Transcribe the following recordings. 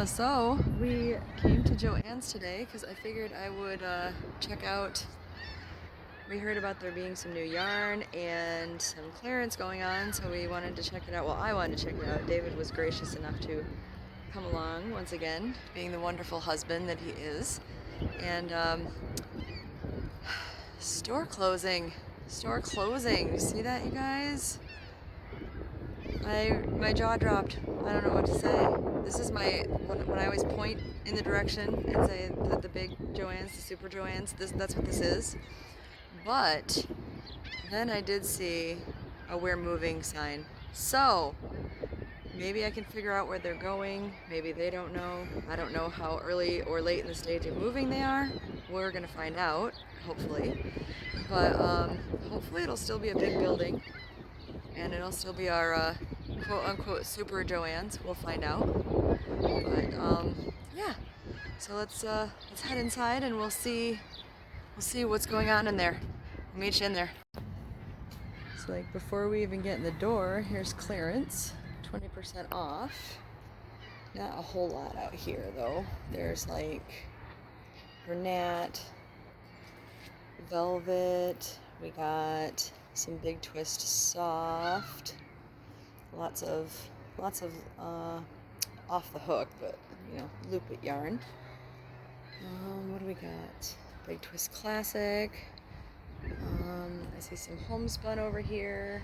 So we came to Joanns today because I figured I would check out. We heard about there being some new yarn and some clearance going on, so we wanted to check it out. Well, I wanted to check it out. David was gracious enough to come along once again, being the wonderful husband that he is. And store closing. Store closing. You see that, you guys? My jaw dropped. I don't know what to say. This is when I always point in the direction and say the big Joanns, the super Joanns. That's what this is. But then I did see a "We're moving" sign. So maybe I can figure out where they're going. Maybe they don't know. I don't know how early or late in the stage of moving they are. We're gonna find out, hopefully. But hopefully it'll still be a big building. And it'll still be our quote-unquote super Joanns. We'll find out. But yeah. So let's head inside and we'll see what's going on in there. We'll meet you in there. So like before we even get in the door, here's clearance, 20% off. Not a whole lot out here though. There's like Bernat, velvet. We got some big twist soft, lots of off the hook, but you know, loop it yarn. What do we got? Big twist classic. I see some homespun over here.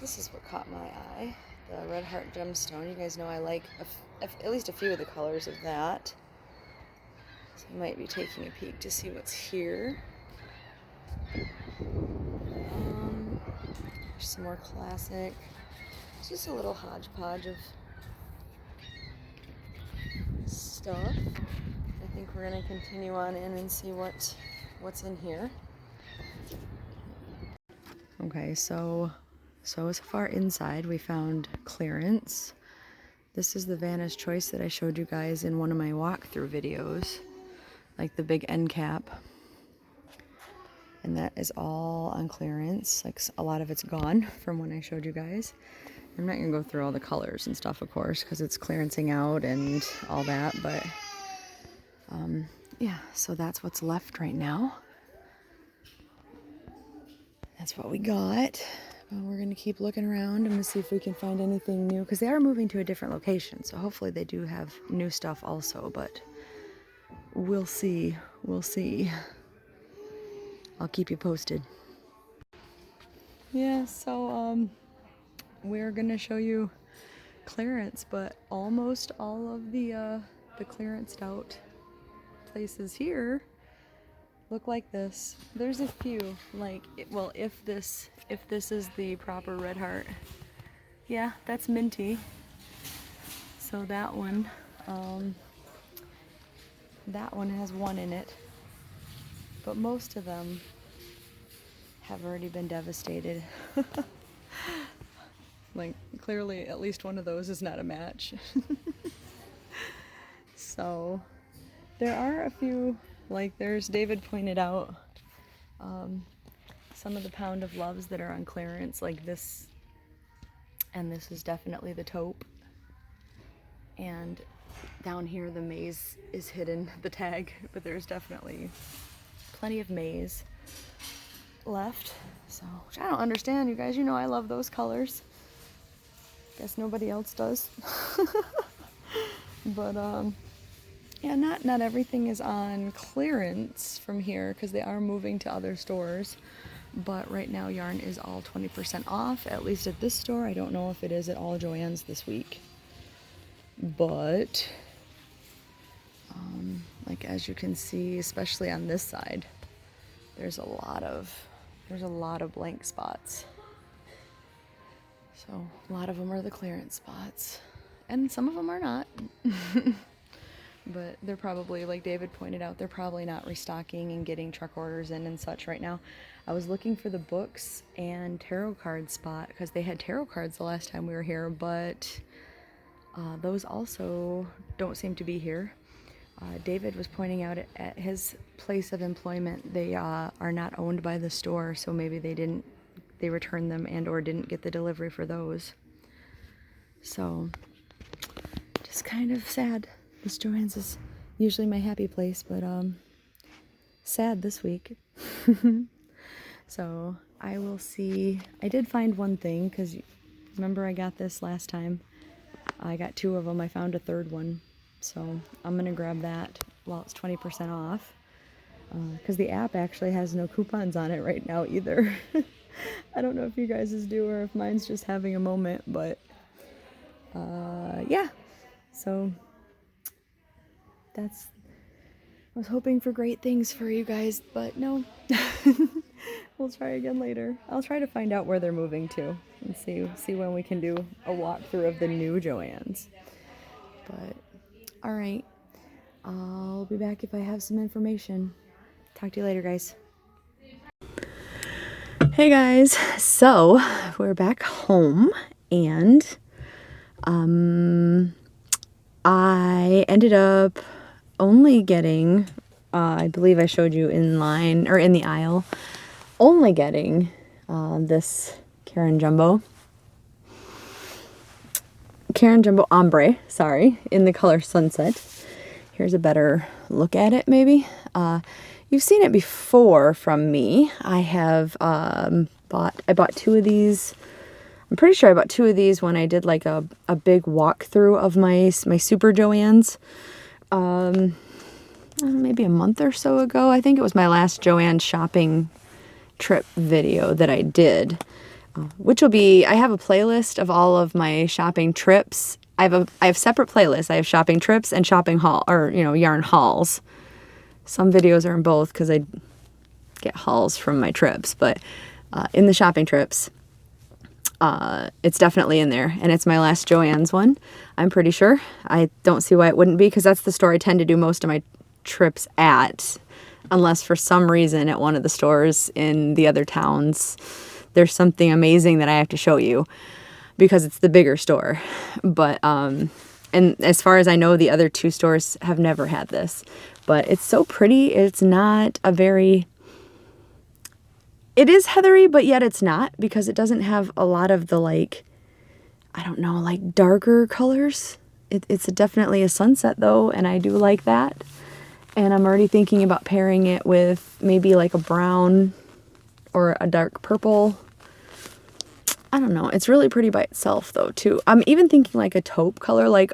This is what caught my eye, the red heart gemstone. You guys know I like at least a few of the colors of that, so I might be taking a peek to see what's here. There's some more classic. It's just a little hodgepodge of stuff. I think we're gonna continue on in and see what's in here. Okay, so far inside we found clearance. This is the Vanna's Choice that I showed you guys in one of my walkthrough videos, like the big end cap. And that is all on clearance. Like a lot of it's gone from when I showed you guys. I'm not gonna go through all the colors and stuff, of course, because it's clearancing out and all that, but yeah, so that's what's left right now. That's what we got. But we're gonna keep looking around and see if we can find anything new, because they are moving to a different location, so hopefully they do have new stuff also, but we'll see. I'll keep you posted. Yeah, so we're gonna show you clearance, but almost all of the clearanced out places here look like this. There's a few, like, well, if this is the proper red heart, yeah, that's minty. So that one has one in it, but most of them have already been devastated. Like, clearly at least one of those is not a match. So there are a few, like there's, David pointed out some of the Pound of Loves that are on clearance, like this, and this is definitely the taupe, and down here the maize is hidden, the tag, but there's definitely plenty of maize left. So, which I don't understand, you guys, you know I love those colors. Guess nobody else does. But yeah, not everything is on clearance from here because they are moving to other stores. But right now yarn is all 20% off, at least at this store. I don't know if it is at all Joann's this week. But like as you can see, especially on this side, there's a lot of blank spots. So a lot of them are the clearance spots, and some of them are not. But they're probably, like David pointed out, they're probably not restocking and getting truck orders in and such right now. I was looking for the books and tarot card spot because they had tarot cards the last time we were here, but those also don't seem to be here. David was pointing out at his place of employment, they are not owned by the store, so maybe they returned them and or didn't get the delivery for those. So just kind of sad. This Joanns is usually my happy place, but sad this week. So I will see. I did find one thing, because remember I got this last time. I got 2 of them. I found a 3rd one, so I'm gonna grab that while it's 20% off, because the app actually has no coupons on it right now either. I don't know if you guys do or if mine's just having a moment, but yeah, so that's, I was hoping for great things for you guys, but no. We'll try again later. I'll try to find out where they're moving to and see when we can do a walkthrough of the new Joanns. But all right, I'll be back if I have some information. Talk to you later, guys. Hey guys, so we're back home, and I ended up only getting, I believe I showed you in line, or in the aisle, only getting this Karen Jumbo Ombre, sorry, in the color Sunset. Here's a better look at it, maybe. You've seen it before from me. I have I bought 2 of these. I'm pretty sure I bought 2 of these when I did like a big walkthrough of my Super Joanns. Maybe a month or so ago. I think it was my last Joann shopping trip video that I did, which will be, I have a playlist of all of my shopping trips. I have separate playlists. I have shopping trips and shopping haul, or yarn hauls. Some videos are in both because I get hauls from my trips, but in the shopping trips, it's definitely in there, and it's my last Joann's one, I'm pretty sure. I don't see why it wouldn't be, because that's the store I tend to do most of my trips at, unless for some reason at one of the stores in the other towns there's something amazing that I have to show you, because it's the bigger store. But and as far as I know, the other 2 stores have never had this, but it's so pretty. It's not a very, it is heathery, but yet it's not, because it doesn't have a lot of the, like, I don't know, like darker colors. It's definitely a sunset though, and I do like that. And I'm already thinking about pairing it with maybe like a brown or a dark purple. I don't know. It's really pretty by itself though too. I'm even thinking like a taupe color, like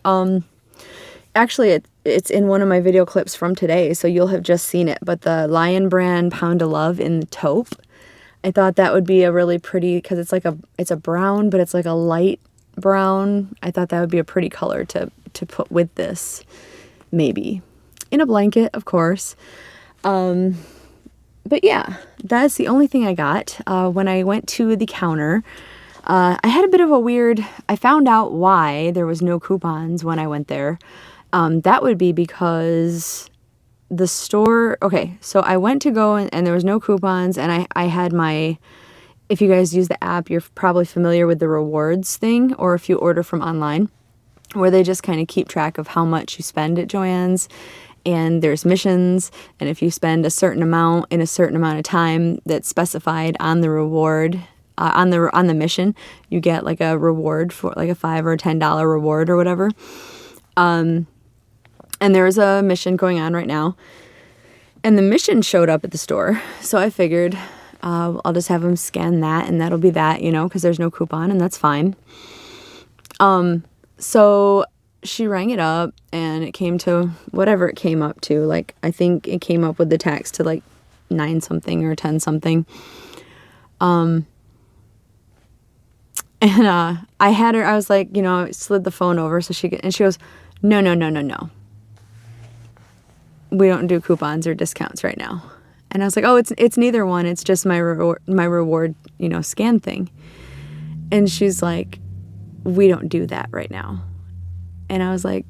actually it's in one of my video clips from today, so you'll have just seen it, but the Lion Brand Pound of Love in the taupe. I thought that would be a really pretty, because it's a brown, but it's like a light brown. I thought that would be a pretty color to put with this, maybe in a blanket, of course. But yeah, that's the only thing I got. When I went to the counter, I had a bit of a weird, I found out why there was no coupons when I went there. That would be because the store, okay, so I went to go and there was no coupons, and I had my, if you guys use the app, you're probably familiar with the rewards thing, or if you order from online, where they just kind of keep track of how much you spend at Joann's, and there's missions, and if you spend a certain amount in a certain amount of time that's specified on the reward, on the mission, you get like a reward, for like a $5 or $10 reward or whatever. And there's a mission going on right now, and the mission showed up at the store, so I figured I'll just have them scan that, and that'll be that, because there's no coupon, and that's fine. So she rang it up, and it came to whatever it came up to. Like, I think it came up with the tax to like 9 something or 10 something. And I had her, I was like, I slid the phone over so she goes, no. We don't do coupons or discounts right now. And I was like, oh, it's neither one. It's just my reward, scan thing. And she's like, we don't do that right now. And I was like,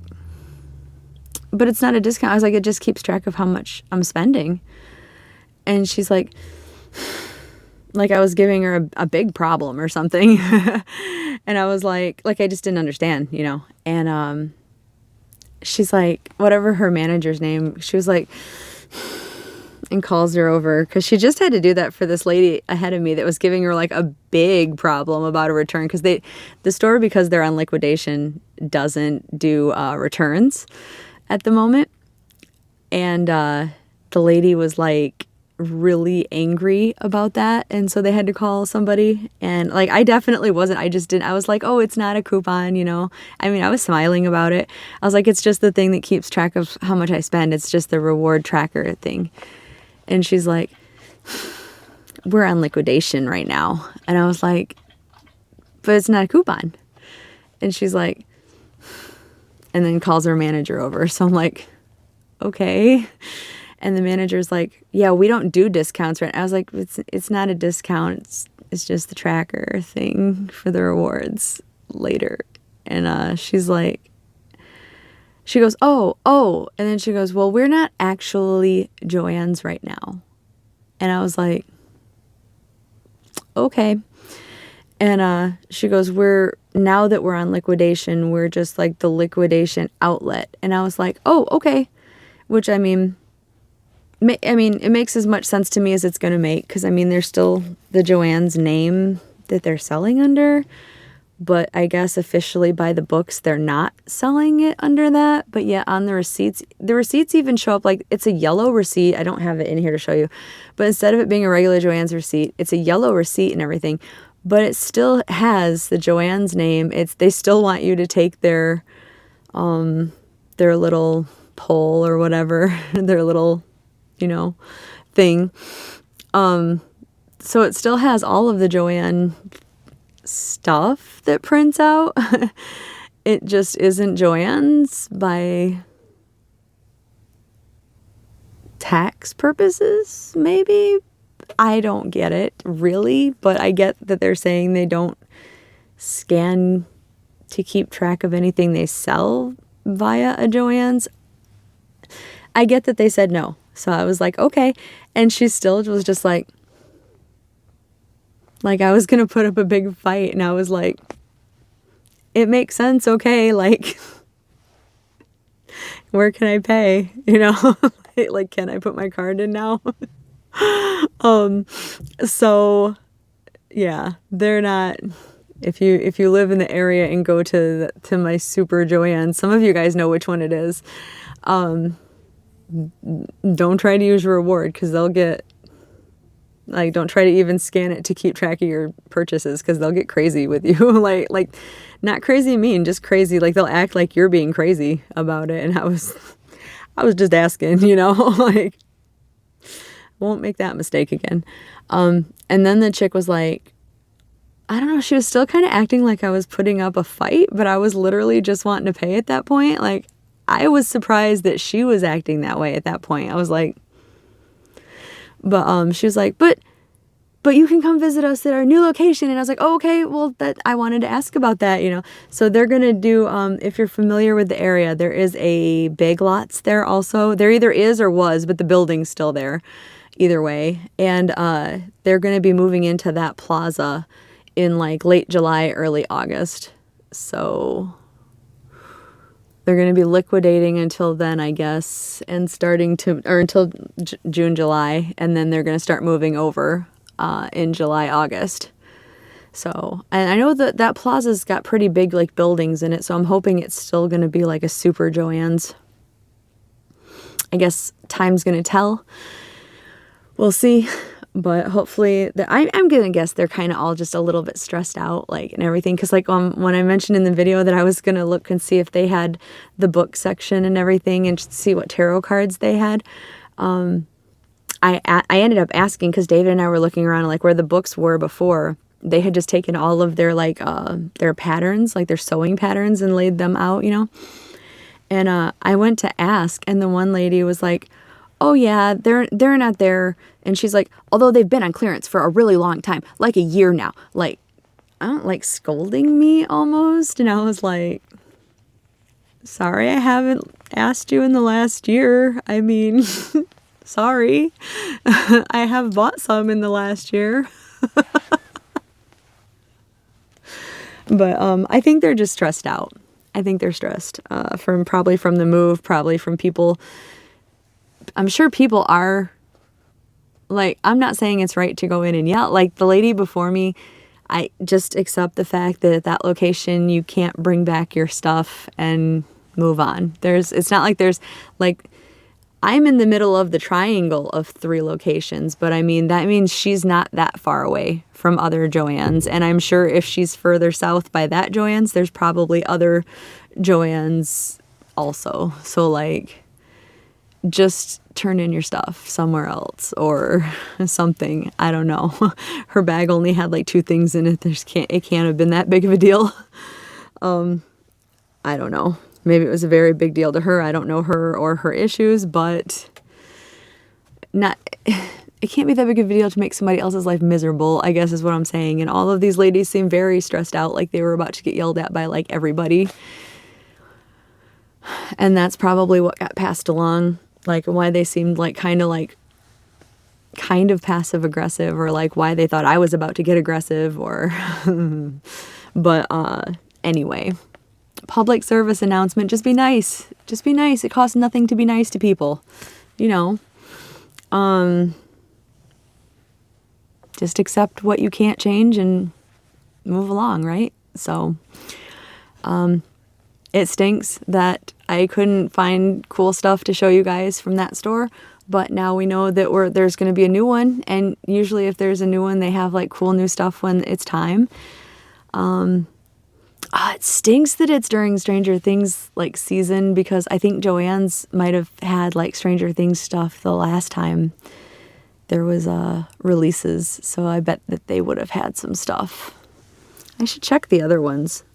but it's not a discount. I was like, it just keeps track of how much I'm spending. And she's like I was giving her a big problem or something. And I was like I just didn't understand, And she's like, whatever her manager's name, she was like, and calls her over because she just had to do that for this lady ahead of me that was giving her like a big problem about a return because the store, because they're on liquidation, doesn't do returns at the moment. And the lady was like really angry about that, and so they had to call somebody. And like, I definitely wasn't, I just didn't, I was like, oh, it's not a coupon, you know. I mean, I was smiling about it. I was like, it's just the thing that keeps track of how much I spend. It's just the reward tracker thing. And she's like, we're on liquidation right now. And I was like, but it's not a coupon. And she's like, and then calls her manager over. So I'm like, okay. And the manager's like, yeah, we don't do discounts right now. I was like, it's not a discount. It's just the tracker thing for the rewards later. And she's like, she goes, oh. And then she goes, well, we're not actually Joanns right now. And I was like, okay. And she goes, now that we're on liquidation, we're just like the liquidation outlet. And I was like, oh, okay. Which, I mean, it makes as much sense to me as it's going to make, because I mean, there's still the Joanns name that they're selling under, but I guess officially by the books they're not selling it under that. But yet on the receipts even show up like it's a yellow receipt. I don't have it in here to show you, but instead of it being a regular Joanns receipt, it's a yellow receipt and everything, but it still has the Joanns name. They still want you to take their little poll or whatever, their little, you know, thing. So it still has all of the Joann stuff that prints out. It just isn't Joann's by tax purposes, maybe. I don't get it really, but I get that they're saying they don't scan to keep track of anything they sell via a Joann's. I get that they said no. So I was like, okay. And she still was just like I was going to put up a big fight. And I was like, it makes sense. Okay. Like, where can I pay? You know, like, can I put my card in now? So yeah, they're not, if you live in the area and go to my Super Joann, some of you guys know which one it is. Don't try to use your reward, because they'll get, like, don't try to even scan it to keep track of your purchases, because they'll get crazy with you. like not crazy mean, just crazy. Like, they'll act like you're being crazy about it. And I was just asking, you know, like, won't make that mistake again. And then the chick was like, I don't know, she was still kind of acting like I was putting up a fight, but I was literally just wanting to pay at that point. Like, I was surprised that she was acting that way at that point. I was like, but she was like, but you can come visit us at our new location. And I was like, oh, okay, well, that I wanted to ask about that, you know. So they're going to do, if you're familiar with the area, there is a Big Lots there also. There either is or was, but the building's still there either way. And they're going to be moving into that plaza in like late July, early August. So they're going to be liquidating until then, I guess, and until June, July, and then they're going to start moving over in July, August. So, and I know that plaza's got pretty big like buildings in it, so I'm hoping it's still going to be like a Super Joann's. I guess time's going to tell. We'll see. But hopefully, I'm going to guess they're kind of all just a little bit stressed out, like, and everything. Because, like, when I mentioned in the video that I was going to look and see if they had the book section and everything and see what tarot cards they had, I ended up asking, because David and I were looking around, like, where the books were before. They had just taken all of their, like, their patterns, like their sewing patterns, and laid them out, you know. And I went to ask, and the one lady was like, oh yeah, they're not there. And she's like, although they've been on clearance for a really long time, like a year now. Like, I don't, like, scolding me almost. And I was like, sorry, I haven't asked you in the last year. I mean, sorry. I have bought some in the last year. But I think they're just stressed out. I think they're stressed probably from the move, probably from people. I'm sure people are like, I'm not saying it's right to go in and yell. Like, the lady before me, I just accept the fact that at that location you can't bring back your stuff and move on. It's not like there's, like, I'm in the middle of the triangle of 3 locations, but I mean, that means she's not that far away from other Joanns. And I'm sure if she's further south by that Joann's, there's probably other Joanns also. So, like, just turn in your stuff somewhere else or something. I don't know. Her bag only had like 2 things in it. It can't have been that big of a deal. I don't know. Maybe it was a very big deal to her. I don't know her or her issues, but it can't be that big of a deal to make somebody else's life miserable, I guess is what I'm saying. And all of these ladies seem very stressed out, like they were about to get yelled at by like everybody. And that's probably what got passed along, like why they seemed like kind of passive aggressive, or like why they thought I was about to get aggressive, or but anyway, public service announcement, just be nice. Just be nice. It costs nothing to be nice to people, you know. Just accept what you can't change and move along, right? So it stinks that I couldn't find cool stuff to show you guys from that store, but now we know that there's going to be a new one, and usually if there's a new one, they have like cool new stuff when it's time. It stinks that it's during Stranger Things like season, because I think Joann's might have had like Stranger Things stuff the last time there was releases, so I bet that they would have had some stuff. I should check the other ones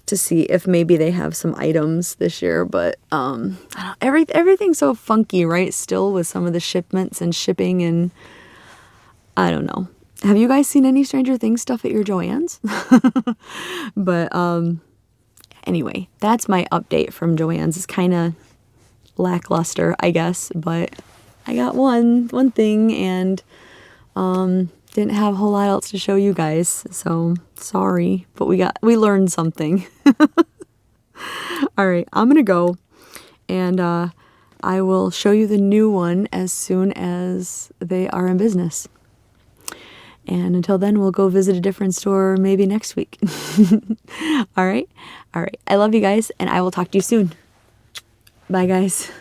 to see if maybe they have some items this year, but everything's so funky, right? Still with some of the shipments and shipping, and I don't know. Have you guys seen any Stranger Things stuff at your Joann's? But anyway, that's my update from Joann's. It's kind of lackluster, I guess, but I got one thing, and didn't have a whole lot else to show you guys, so sorry, but we learned something. All right, I'm gonna go, and I will show you the new one as soon as they are in business. And until then, we'll go visit a different store maybe next week. All right. I love you guys, and I will talk to you soon. Bye, guys.